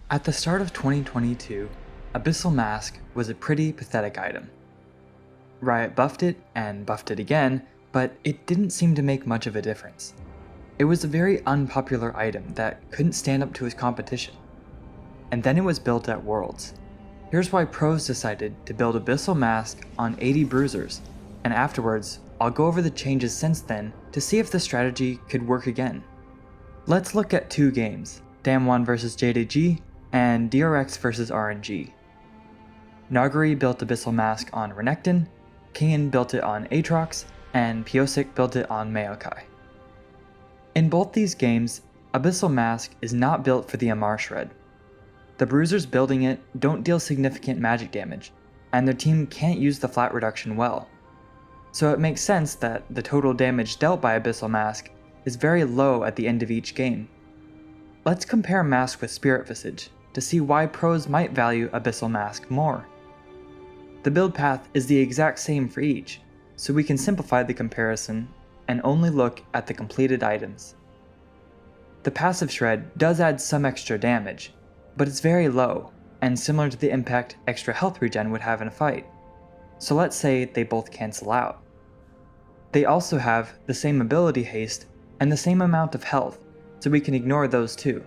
At the start of 2022, Abyssal Mask was a pretty pathetic item. Riot buffed it and buffed it again, but it didn't seem to make much of a difference. It was a very unpopular item that couldn't stand up to its competition. And then it was built at Worlds. Here's why pros decided to build Abyssal Mask on AD Bruisers, and afterwards, I'll go over the changes since then to see if the strategy could work again. Let's look at two games, Damwon vs JDG and DRX vs RNG. Nagari built Abyssal Mask on Renekton, Kingen built it on Aatrox, and Pyosik built it on Maokai. In both these games, Abyssal Mask is not built for the MR shred. The Bruisers building it don't deal significant magic damage, and their team can't use the flat reduction well. So it makes sense that the total damage dealt by Abyssal Mask is very low at the end of each game. Let's compare Mask with Spirit Visage to see why pros might value Abyssal Mask more. The build path is the exact same for each, so we can simplify the comparison and only look at the completed items. The passive shred does add some extra damage, but it's very low and similar to the impact extra health regen would have in a fight, so let's say they both cancel out. They also have the same ability haste and the same amount of health, so we can ignore those too.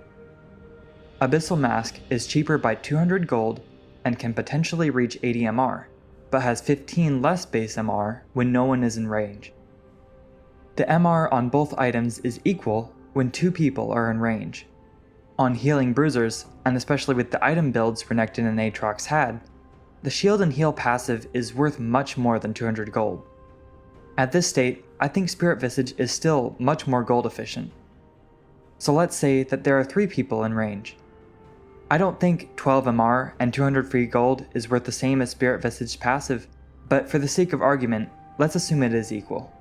Abyssal Mask is cheaper by 200 gold and can potentially reach 80 MR, but has 15 less base MR when no one is in range. The MR on both items is equal when two people are in range. On healing Bruisers, and especially with the item builds Renekton and Aatrox had, the shield and heal passive is worth much more than 200 gold. At this state, I think Spirit Visage is still much more gold efficient. So let's say that there are 3 people in range. I don't think 12 MR and 200 free gold is worth the same as Spirit Visage passive, but for the sake of argument, let's assume it is equal.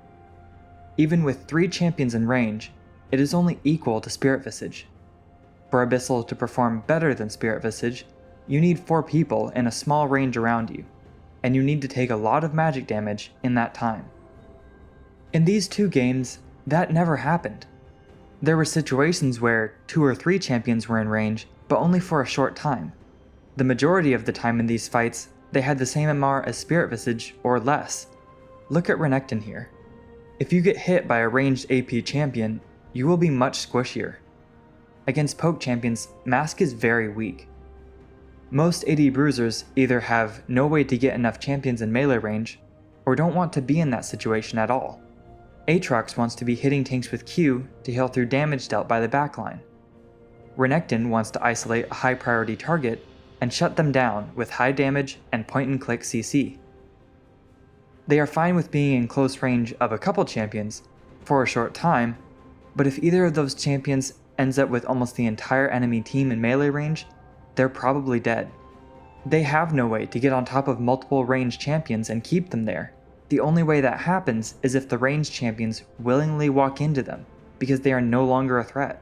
Even with 3 champions in range, it is only equal to Spirit Visage. For Abyssal to perform better than Spirit Visage, you need 4 people in a small range around you, and you need to take a lot of magic damage in that time. In these 2 games, that never happened. There were situations where 2 or 3 champions were in range, but only for a short time. The majority of the time in these fights, they had the same MR as Spirit Visage or less. Look at Renekton here. If you get hit by a ranged AP champion, you will be much squishier. Against poke champions, Mask is very weak. Most AD Bruisers either have no way to get enough champions in melee range, or don't want to be in that situation at all. Aatrox wants to be hitting tanks with Q to heal through damage dealt by the backline. Renekton wants to isolate a high priority target and shut them down with high damage and point and click CC. They are fine with being in close range of a couple champions for a short time, but if either of those champions ends up with almost the entire enemy team in melee range, they're probably dead. They have no way to get on top of multiple ranged champions and keep them there. The only way that happens is if the ranged champions willingly walk into them, because they are no longer a threat.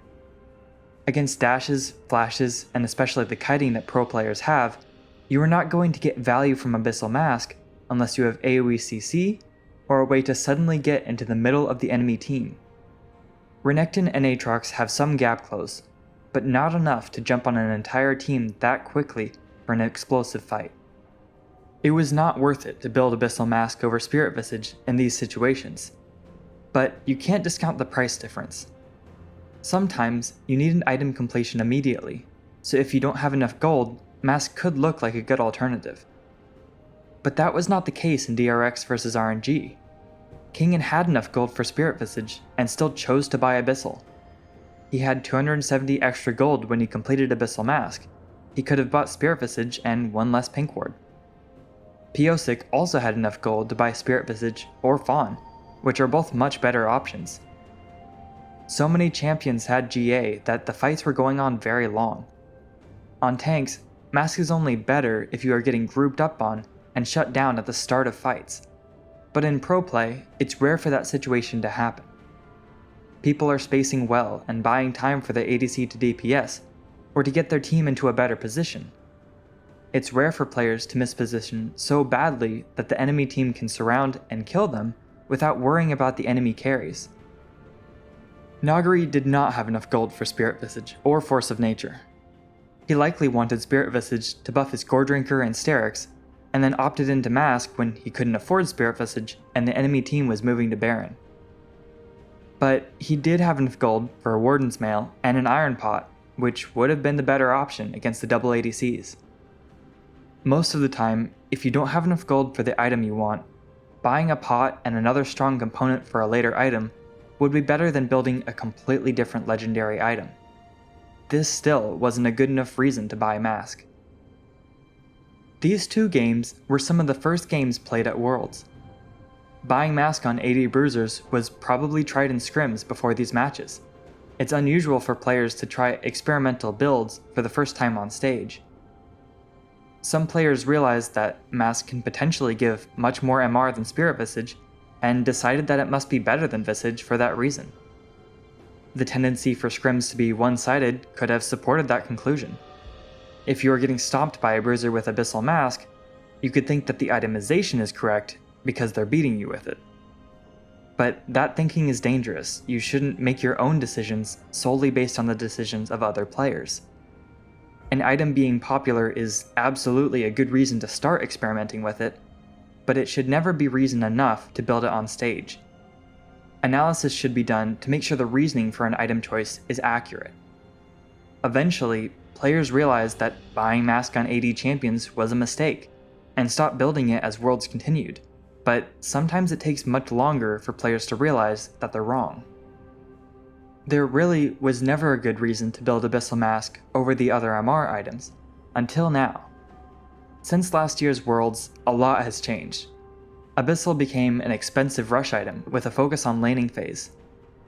Against dashes, flashes, and especially the kiting that pro players have, you are not going to get value from Abyssal Mask unless you have AoE CC or a way to suddenly get into the middle of the enemy team. Renekton and Aatrox have some gap close, but not enough to jump on an entire team that quickly for an explosive fight. It was not worth it to build Abyssal Mask over Spirit Visage in these situations, but you can't discount the price difference. Sometimes you need an item completion immediately, so if you don't have enough gold, Mask could look like a good alternative. But that was not the case in DRX vs RNG. Kingen had enough gold for Spirit Visage and still chose to buy Abyssal. He had 270 extra gold when he completed Abyssal Mask. He could have bought Spirit Visage and 1 less pink ward. Pyosik also had enough gold to buy Spirit Visage or Fawn, which are both much better options. So many champions had GA that the fights were going on very long. On tanks, Mask is only better if you are getting grouped up on and shut down at the start of fights. But in pro play, it's rare for that situation to happen. People are spacing well and buying time for their ADC to DPS, or to get their team into a better position. It's rare for players to misposition so badly that the enemy team can surround and kill them without worrying about the enemy carries. Nagari did not have enough gold for Spirit Visage or Force of Nature. He likely wanted Spirit Visage to buff his Gore Drinker and Sterix, and then opted into Mask when he couldn't afford Spirit Visage and the enemy team was moving to Baron. But he did have enough gold for a Warden's Mail and an Iron Pot, which would have been the better option against the double ADCs. Most of the time, if you don't have enough gold for the item you want, buying a pot and another strong component for a later item would be better than building a completely different legendary item. This still wasn't a good enough reason to buy Mask. These two games were some of the first games played at Worlds. Buying Mask on AD Bruisers was probably tried in scrims before these matches. It's unusual for players to try experimental builds for the first time on stage. Some players realized that Mask can potentially give much more MR than Spirit Visage, and decided that it must be better than Visage for that reason. The tendency for scrims to be one-sided could have supported that conclusion. If you are getting stomped by a bruiser with Abyssal Mask, you could think that the itemization is correct because they're beating you with it. But that thinking is dangerous. You shouldn't make your own decisions solely based on the decisions of other players. An item being popular is absolutely a good reason to start experimenting with it, but it should never be reason enough to build it on stage. Analysis should be done to make sure the reasoning for an item choice is accurate. Eventually, players realized that buying Mask on AD champions was a mistake, and stopped building it as Worlds continued, but sometimes it takes much longer for players to realize that they're wrong. There really was never a good reason to build Abyssal Mask over the other MR items, until now. Since last year's Worlds, a lot has changed. Abyssal became an expensive rush item with a focus on laning phase.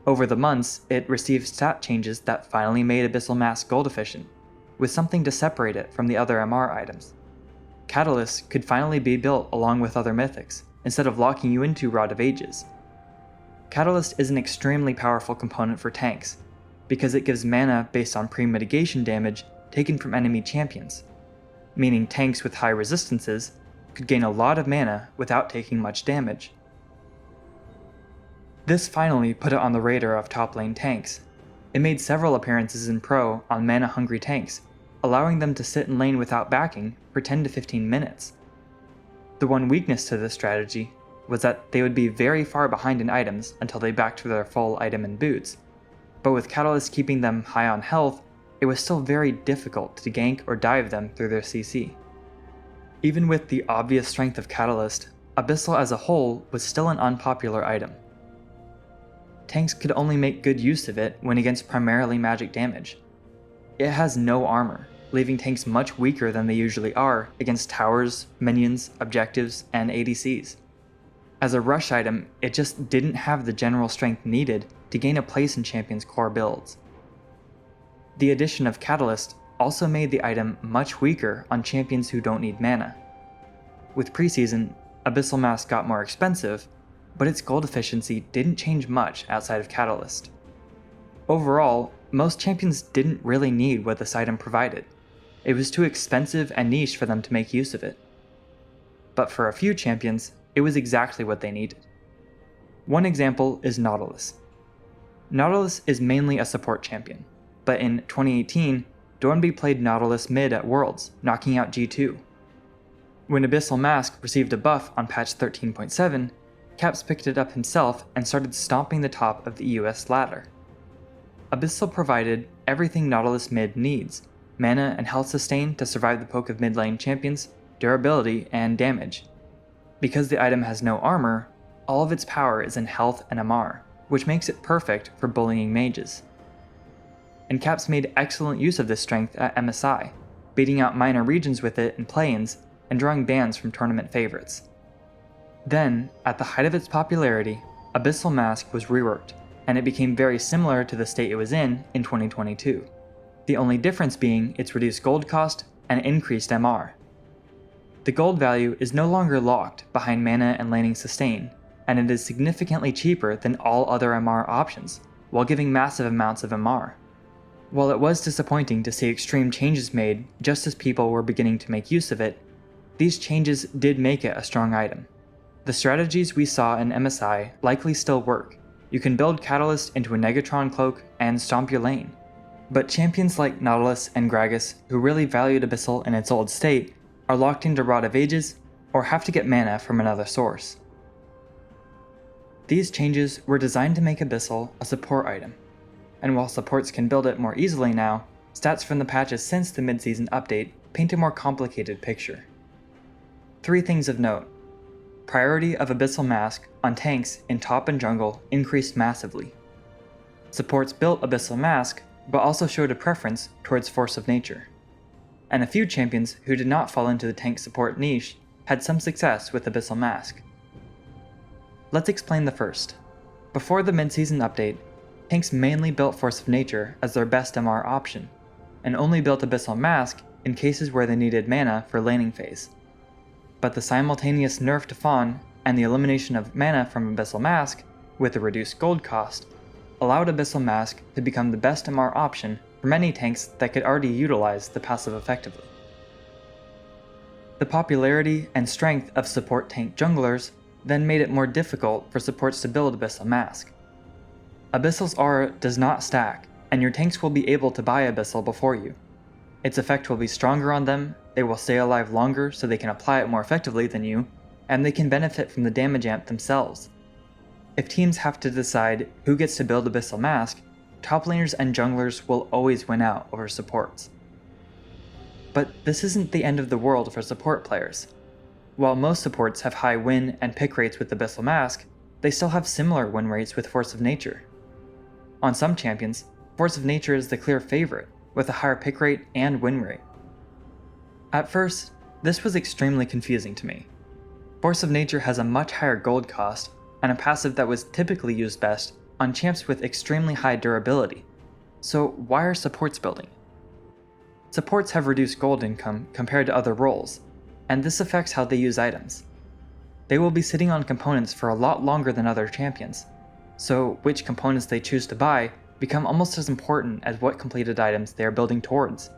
Over the months, it received stat changes that finally made Abyssal Mask gold efficient, with something to separate it from the other MR items. Catalyst could finally be built along with other mythics, instead of locking you into Rod of Ages. Catalyst is an extremely powerful component for tanks, because it gives mana based on pre-mitigation damage taken from enemy champions, meaning tanks with high resistances could gain a lot of mana without taking much damage. This finally put it on the radar of top lane tanks. It made several appearances in Pro on mana-hungry tanks, allowing them to sit in lane without backing for 10 to 15 minutes. The one weakness to this strategy was that they would be very far behind in items until they backed for their full item and boots, but with Catalyst keeping them high on health, it was still very difficult to gank or dive them through their CC. Even with the obvious strength of Catalyst, Abyssal as a whole was still an unpopular item. Tanks could only make good use of it when against primarily magic damage. It has no armor, leaving tanks much weaker than they usually are against towers, minions, objectives, and ADCs. As a rush item, it just didn't have the general strength needed to gain a place in champions' core builds. The addition of Catalyst also made the item much weaker on champions who don't need mana. With preseason, Abyssal Mask got more expensive, but its gold efficiency didn't change much outside of Catalyst. Overall, most champions didn't really need what this item provided. It was too expensive and niche for them to make use of it. But for a few champions, it was exactly what they needed. One example is Nautilus. Nautilus is mainly a support champion, but in 2018, Dornby played Nautilus mid at Worlds, knocking out G2. When Abyssal Mask received a buff on patch 13.7, Caps picked it up himself and started stomping the top of the EUS ladder. Abyssal provided everything Nautilus mid needs: mana and health sustain to survive the poke of mid lane champions, durability, and damage. Because the item has no armor, all of its power is in health and MR, which makes it perfect for bullying mages. And Caps made excellent use of this strength at MSI, beating out minor regions with it in play-ins and drawing bans from tournament favorites. Then, at the height of its popularity, Abyssal Mask was reworked, and it became very similar to the state it was in 2022. The only difference being its reduced gold cost and increased MR. The gold value is no longer locked behind mana and laning sustain, and it is significantly cheaper than all other MR options, while giving massive amounts of MR. While it was disappointing to see extreme changes made just as people were beginning to make use of it, these changes did make it a strong item. The strategies we saw in MSI likely still work. You can build Catalyst into a Negatron cloak and stomp your lane. But champions like Nautilus and Gragas, who really valued Abyssal in its old state, are locked into Rod of Ages or have to get mana from another source. These changes were designed to make Abyssal a support item, and while supports can build it more easily now, stats from the patches since the mid-season update paint a more complicated picture. 3 things of note. Priority of Abyssal Mask on tanks in top and jungle increased massively. Supports built Abyssal Mask, but also showed a preference towards Force of Nature. And a few champions who did not fall into the tank support niche had some success with Abyssal Mask. Let's explain the first. Before the mid-season update, tanks mainly built Force of Nature as their best MR option, and only built Abyssal Mask in cases where they needed mana for laning phase. But the simultaneous nerf to Fawn and the elimination of mana from Abyssal Mask, with a reduced gold cost, allowed Abyssal Mask to become the best MR option for many tanks that could already utilize the passive effectively. The popularity and strength of support tank junglers then made it more difficult for supports to build Abyssal Mask. Abyssal's aura does not stack, and your tanks will be able to buy Abyssal before you. Its effect will be stronger on them, they will stay alive longer so they can apply it more effectively than you, and they can benefit from the damage amp themselves. If teams have to decide who gets to build Abyssal Mask, top laners and junglers will always win out over supports. But this isn't the end of the world for support players. While most supports have high win and pick rates with Abyssal Mask, they still have similar win rates with Force of Nature. On some champions, Force of Nature is the clear favorite, with a higher pick rate and win rate. At first, this was extremely confusing to me. Force of Nature has a much higher gold cost, and a passive that was typically used best on champs with extremely high durability. So why are supports building? Supports have reduced gold income compared to other roles, and this affects how they use items. They will be sitting on components for a lot longer than other champions, so which components they choose to buy become almost as important as what completed items they are building towards.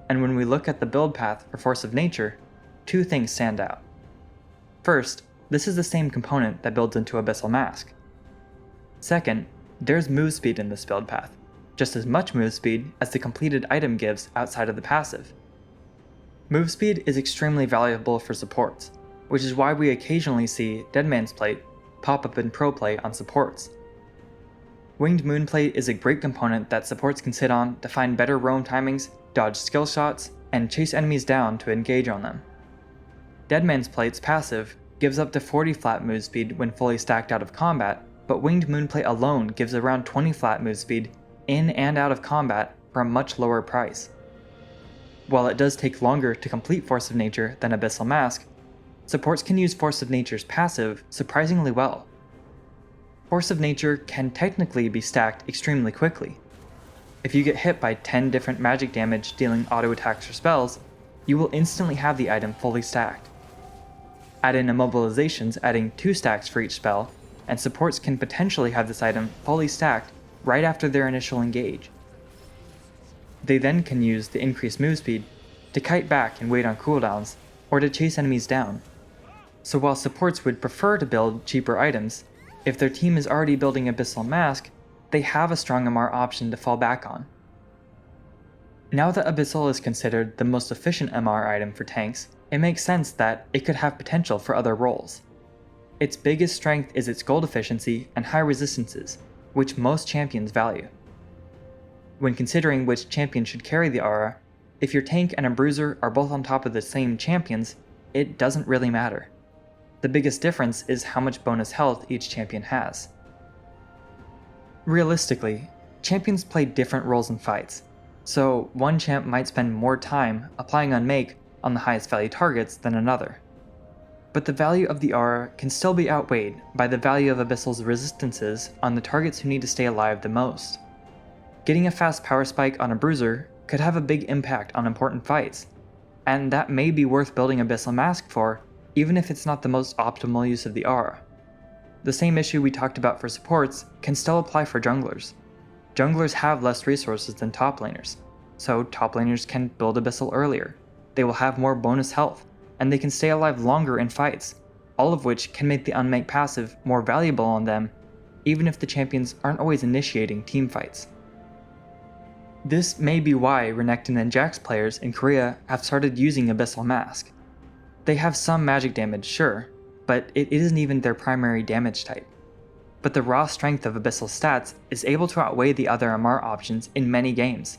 And when we look at the build path for Force of Nature, 2 things stand out. First, this is the same component that builds into Abyssal Mask. Second, there's move speed in this build path, just as much move speed as the completed item gives outside of the passive. Move speed is extremely valuable for supports, which is why we occasionally see Deadman's Plate pop up in pro play on supports. Winged Moonplate is a great component that supports can sit on to find better roam timings, dodge skill shots, and chase enemies down to engage on them. Deadman's Plate's passive gives up to 40 flat move speed when fully stacked out of combat, but Winged Moonplate alone gives around 20 flat move speed in and out of combat for a much lower price. While it does take longer to complete Force of Nature than Abyssal Mask, supports can use Force of Nature's passive surprisingly well. Force of Nature can technically be stacked extremely quickly. If you get hit by 10 different magic damage dealing auto attacks or spells, you will instantly have the item fully stacked. Add in immobilizations adding 2 stacks for each spell, and supports can potentially have this item fully stacked right after their initial engage. They then can use the increased move speed to kite back and wait on cooldowns, or to chase enemies down. So while supports would prefer to build cheaper items, if their team is already building Abyssal Mask, they have a strong MR option to fall back on. Now that Abyssal is considered the most efficient MR item for tanks, it makes sense that it could have potential for other roles. Its biggest strength is its gold efficiency and high resistances, which most champions value. When considering which champion should carry the aura, if your tank and a bruiser are both on top of the same champions, it doesn't really matter. The biggest difference is how much bonus health each champion has. Realistically, champions play different roles in fights, so one champ might spend more time applying Unmake on the highest value targets than another. But the value of the aura can still be outweighed by the value of Abyssal's resistances on the targets who need to stay alive the most. Getting a fast power spike on a bruiser could have a big impact on important fights, and that may be worth building Abyssal Mask for, even if it's not the most optimal use of the aura. The same issue we talked about for supports can still apply for junglers. Junglers have less resources than top laners, so top laners can build Abyssal earlier. They will have more bonus health, and they can stay alive longer in fights, all of which can make the Unmake passive more valuable on them, even if the champions aren't always initiating team fights. This may be why Renekton and Jax players in Korea have started using Abyssal Mask. They have some magic damage, sure, but it isn't even their primary damage type. But the raw strength of Abyssal stats is able to outweigh the other MR options in many games.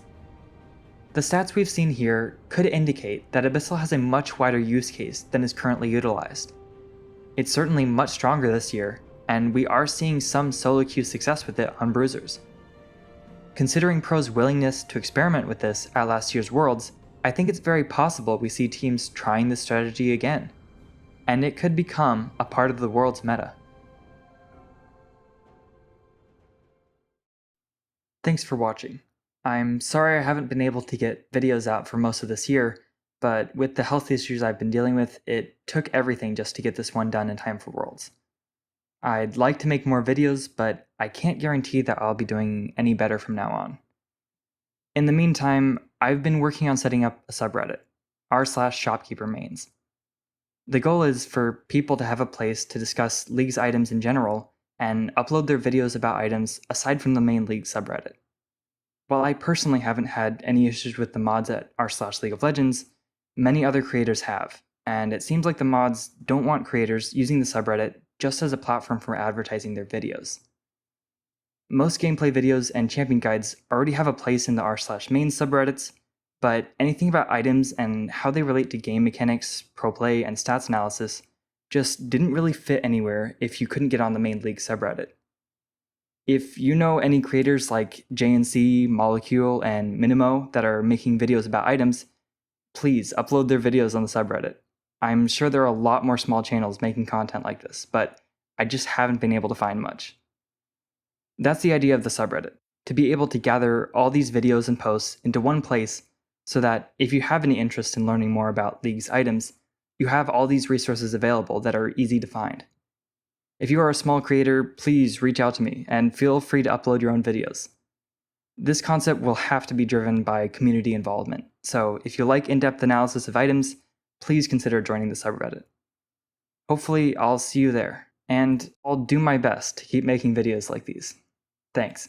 The stats we've seen here could indicate that Abyssal has a much wider use case than is currently utilized. It's certainly much stronger this year, and we are seeing some solo queue success with it on Bruisers. Considering pros' willingness to experiment with this at last year's Worlds, I think it's very possible we see teams trying this strategy again, and it could become a part of the Worlds meta. Thanks for watching. I'm sorry I haven't been able to get videos out for most of this year, but with the health issues I've been dealing with, it took everything just to get this one done in time for Worlds. I'd like to make more videos, but I can't guarantee that I'll be doing any better from now on. In the meantime, I've been working on setting up a subreddit, r/Shopkeepermains. The goal is for people to have a place to discuss League's items in general and upload their videos about items aside from the main League subreddit. While I personally haven't had any issues with the mods at r/League of Legends, many other creators have, and it seems like the mods don't want creators using the subreddit just as a platform for advertising their videos. Most gameplay videos and champion guides already have a place in the r/main subreddits, but anything about items and how they relate to game mechanics, pro play, and stats analysis just didn't really fit anywhere if you couldn't get on the main League subreddit. If you know any creators like JNC, Molecule, and Minimo that are making videos about items, please upload their videos on the subreddit. I'm sure there are a lot more small channels making content like this, but I just haven't been able to find much. That's the idea of the subreddit, to be able to gather all these videos and posts into one place so that if you have any interest in learning more about League's items, you have all these resources available that are easy to find. If you are a small creator, please reach out to me and feel free to upload your own videos. This concept will have to be driven by community involvement, so if you like in-depth analysis of items, please consider joining the subreddit. Hopefully, I'll see you there, and I'll do my best to keep making videos like these. Thanks.